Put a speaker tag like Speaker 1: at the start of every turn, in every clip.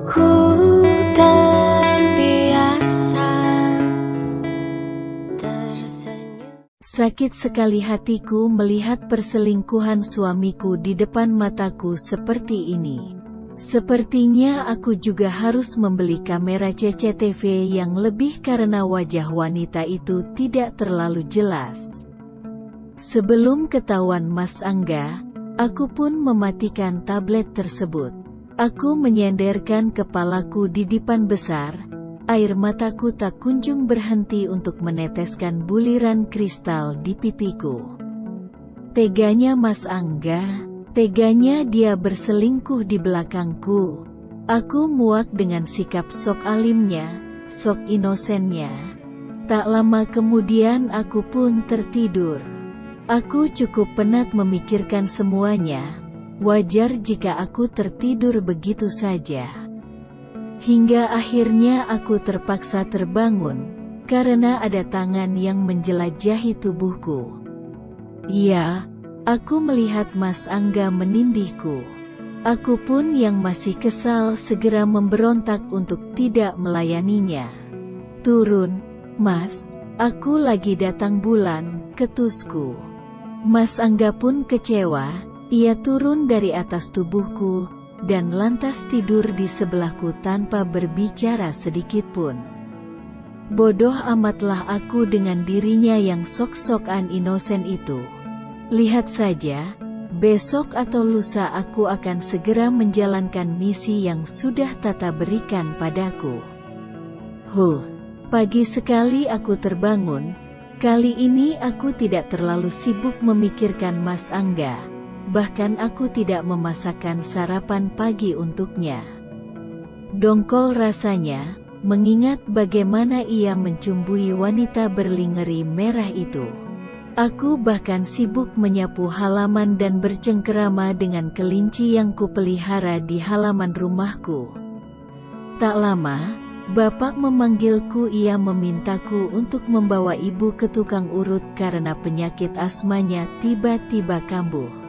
Speaker 1: Ku terbiasa tersenyum.
Speaker 2: Sakit sekali hatiku melihat perselingkuhan suamiku di depan mataku seperti ini. Sepertinya aku juga harus membeli kamera CCTV yang lebih karena wajah wanita itu tidak terlalu jelas. Sebelum ketahuan Mas Angga, aku pun mematikan tablet tersebut. Aku menyenderkan kepalaku di dipan besar, air mataku tak kunjung berhenti untuk meneteskan buliran kristal di pipiku. Teganya Mas Angga, teganya dia berselingkuh di belakangku. Aku muak dengan sikap sok alimnya, sok inosennya. Tak lama kemudian aku pun tertidur. Aku cukup penat memikirkan semuanya. Wajar jika aku tertidur begitu saja. Hingga akhirnya aku terpaksa terbangun, karena ada tangan yang menjelajahi tubuhku. Ya, aku melihat Mas Angga menindihku. Aku pun yang masih kesal segera memberontak untuk tidak melayaninya. "Turun, Mas, aku lagi datang bulan," ketusku. Mas Angga pun kecewa. Ia turun dari atas tubuhku, dan lantas tidur di sebelahku tanpa berbicara sedikitpun. Bodoh amatlah aku dengan dirinya yang sok-sokan inosen itu. Lihat saja, besok atau lusa aku akan segera menjalankan misi yang sudah Tata berikan padaku. Pagi sekali aku terbangun. Kali ini aku tidak terlalu sibuk memikirkan Mas Angga. Bahkan aku tidak memasakkan sarapan pagi untuknya. Dongkol rasanya, mengingat bagaimana ia mencumbui wanita berlingeri merah itu. Aku bahkan sibuk menyapu halaman dan bercengkerama dengan kelinci yang kupelihara di halaman rumahku. Tak lama, bapak memanggilku. Ia memintaku untuk membawa ibu ke tukang urut karena penyakit asmanya tiba-tiba kambuh.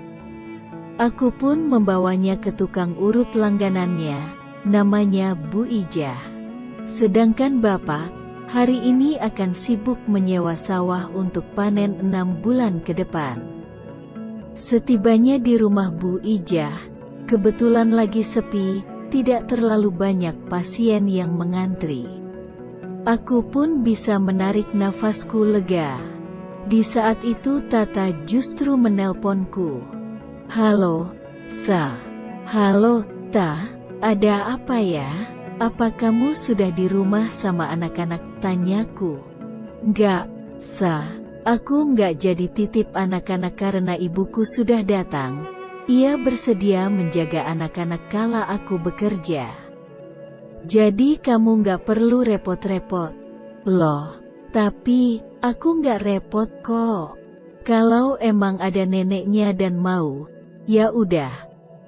Speaker 2: Aku pun membawanya ke tukang urut langganannya, namanya Bu Ijah. Sedangkan bapak, hari ini akan sibuk menyewa sawah untuk panen 6 bulan ke depan. Setibanya di rumah Bu Ijah, kebetulan lagi sepi, tidak terlalu banyak pasien yang mengantri. Aku pun bisa menarik nafasku lega. Di saat itu Tata justru menelponku. "Halo, Sa." "Halo, Ta, ada apa ya? Apa kamu sudah di rumah sama anak-anak?" tanyaku. "Enggak, Sa. Aku enggak jadi titip anak-anak karena ibuku sudah datang. Ia bersedia menjaga anak-anak kala aku bekerja. Jadi kamu enggak perlu repot-repot." "Loh, tapi aku enggak repot kok. Kalau emang ada neneknya dan mau, ya udah.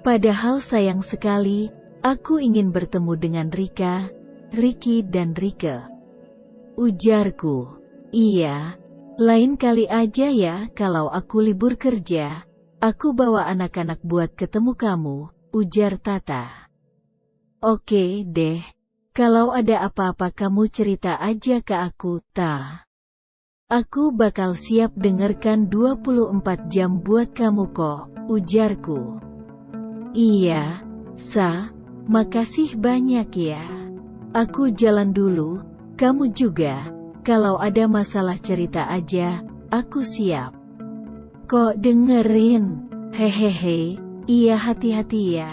Speaker 2: Padahal sayang sekali, aku ingin bertemu dengan Rika, Riki dan Rike," ujarku. "Iya, lain kali aja ya kalau aku libur kerja. Aku bawa anak-anak buat ketemu kamu," ujar Tata. "Oke deh, kalau ada apa-apa kamu cerita aja ke aku, Ta. Aku bakal siap dengarkan 24 jam buat kamu kok," ujarku. "Iya, Sa, makasih banyak ya. Aku jalan dulu, kamu juga. Kalau ada masalah cerita aja, aku siap." "Kok dengerin? Hehehe, iya hati-hati ya."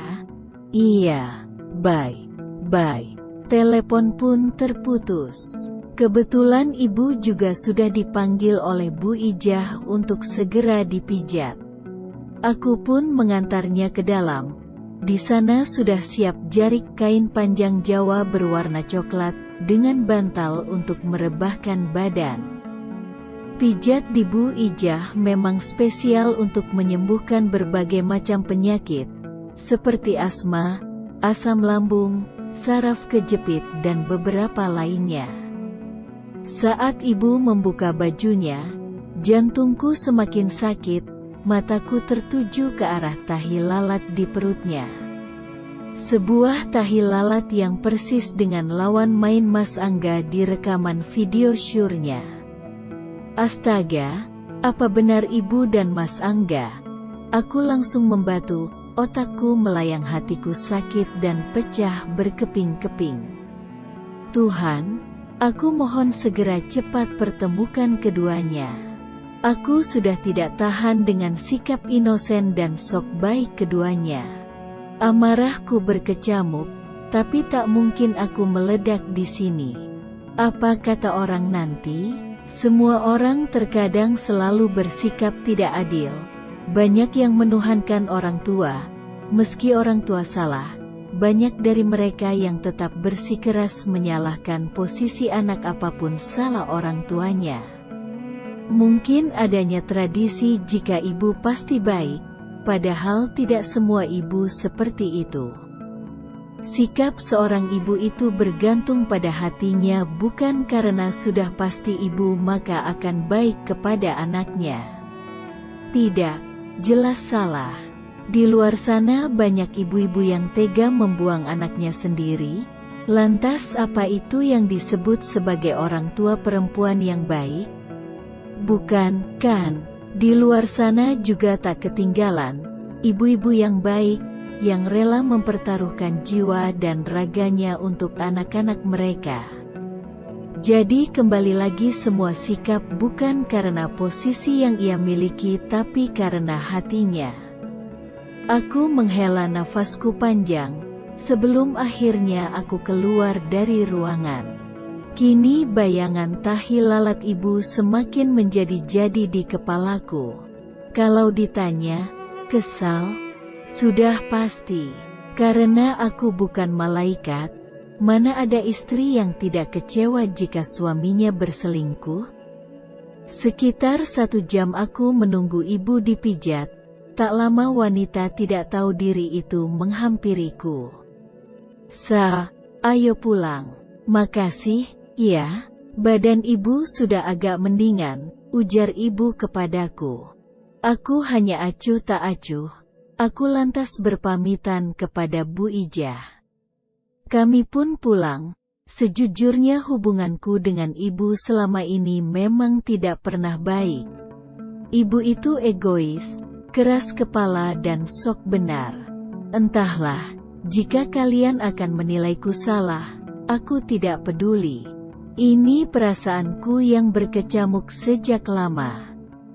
Speaker 2: "Iya, bye." Telepon pun terputus. Kebetulan ibu juga sudah dipanggil oleh Bu Ijah untuk segera dipijat. Aku pun mengantarnya ke dalam. Di sana sudah siap jarik kain panjang Jawa berwarna coklat, dengan bantal untuk merebahkan badan. Pijat di Bu Ijah memang spesial untuk menyembuhkan berbagai macam penyakit, seperti asma, asam lambung, saraf kejepit dan beberapa lainnya. Saat ibu membuka bajunya, jantungku semakin sakit, mataku tertuju ke arah tahi lalat di perutnya. Sebuah tahi lalat yang persis dengan lawan main Mas Angga di rekaman video syurnya. Astaga, apa benar ibu dan Mas Angga? Aku langsung membatu, otakku melayang, hatiku sakit dan pecah berkeping-keping. Tuhan, aku mohon segera cepat pertemukan keduanya. Aku sudah tidak tahan dengan sikap inosen dan sok baik keduanya. Amarahku berkecamuk, tapi tak mungkin aku meledak di sini. Apa kata orang nanti? Semua orang terkadang selalu bersikap tidak adil. Banyak yang menuhankan orang tua, meski orang tua salah. Banyak dari mereka yang tetap bersikeras menyalahkan posisi anak apapun salah orang tuanya. Mungkin adanya tradisi jika ibu pasti baik. Padahal tidak semua ibu seperti itu. Sikap seorang ibu itu bergantung pada hatinya, bukan karena sudah pasti ibu maka akan baik kepada anaknya. Tidak, jelas salah. Di luar sana banyak ibu-ibu yang tega membuang anaknya sendiri. Lantas apa itu yang disebut sebagai orang tua perempuan yang baik? Bukan, kan? Di luar sana juga tak ketinggalan, ibu-ibu yang baik, yang rela mempertaruhkan jiwa dan raganya untuk anak-anak mereka. Jadi kembali lagi, semua sikap bukan karena posisi yang ia miliki tapi karena hatinya. Aku menghela nafasku panjang, sebelum akhirnya aku keluar dari ruangan. Kini bayangan tahi lalat ibu semakin menjadi-jadi di kepalaku. Kalau ditanya, kesal? Sudah pasti. Karena aku bukan malaikat. Mana ada istri yang tidak kecewa jika suaminya berselingkuh? Sekitar 1 jam aku menunggu ibu dipijat. Tak lama wanita tidak tahu diri itu menghampiriku. Ayo pulang. Makasih. Iya, badan ibu sudah agak mendingan, ujar ibu kepadaku. Aku hanya acuh tak acuh. Aku lantas berpamitan kepada Bu Ijah. Kami pun pulang. Sejujurnya hubunganku dengan ibu selama ini memang tidak pernah baik. Ibu itu egois, keras kepala dan sok benar. Entahlah, jika kalian akan menilaiku salah, aku tidak peduli. Ini perasaanku yang berkecamuk sejak lama.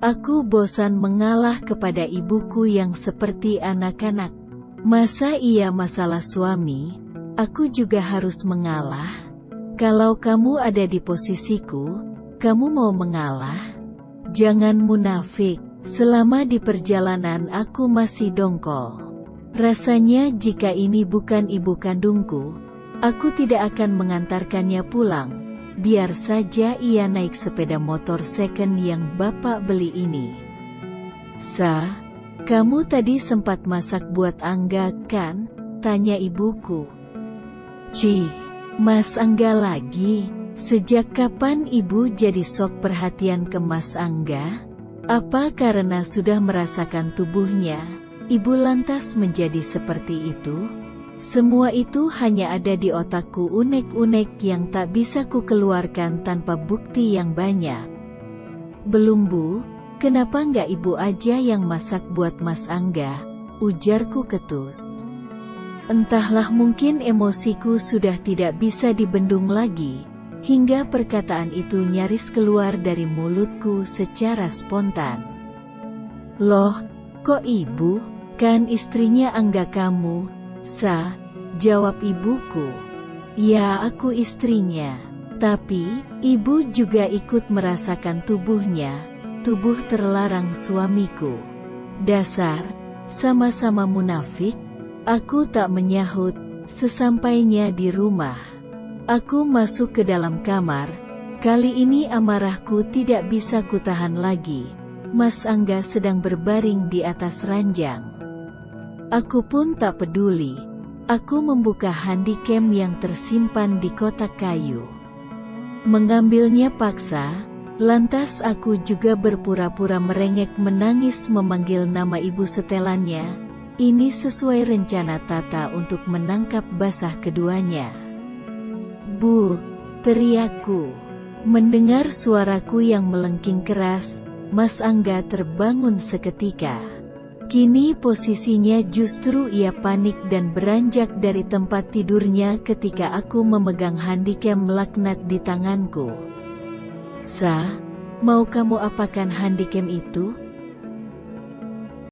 Speaker 2: Aku bosan mengalah kepada ibuku yang seperti anak-anak. Masa iya masalah suami, aku juga harus mengalah? Kalau kamu ada di posisiku, kamu mau mengalah? Jangan munafik, selama di perjalanan aku masih dongkol. Rasanya jika ini bukan ibu kandungku, aku tidak akan mengantarkannya pulang. Biar saja ia naik sepeda motor second yang bapak beli ini. Kamu tadi sempat masak buat Angga, kan? Tanya ibuku. Cih, Mas Angga lagi? Sejak kapan ibu jadi sok perhatian ke Mas Angga? Apa karena sudah merasakan tubuhnya, ibu lantas menjadi seperti itu? Semua itu hanya ada di otakku, unek-unek yang tak bisa ku keluarkan tanpa bukti yang banyak. Belum Bu, kenapa nggak ibu aja yang masak buat Mas Angga? Ujarku ketus. Entahlah, mungkin emosiku sudah tidak bisa dibendung lagi, hingga perkataan itu nyaris keluar dari mulutku secara spontan. Loh, kok ibu? Kan istrinya Angga kamu? Jawab ibuku. Ya, aku istrinya. Tapi, ibu juga ikut merasakan tubuhnya, tubuh terlarang suamiku. Dasar, sama-sama munafik. Aku tak menyahut. Sesampainya di rumah, aku masuk ke dalam kamar. Kali ini amarahku tidak bisa kutahan lagi. Mas Angga sedang berbaring di atas ranjang. Aku pun tak peduli. Aku membuka handycam yang tersimpan di kotak kayu. Mengambilnya paksa, lantas aku juga berpura-pura merengek menangis memanggil nama ibu setelannya. Ini sesuai rencana Tata untuk menangkap basah keduanya. Bu, teriakku. Mendengar suaraku yang melengking keras, Mas Angga terbangun seketika. Kini posisinya justru ia panik dan beranjak dari tempat tidurnya ketika aku memegang handycam laknat di tanganku. Sa, mau kamu apakan handycam itu?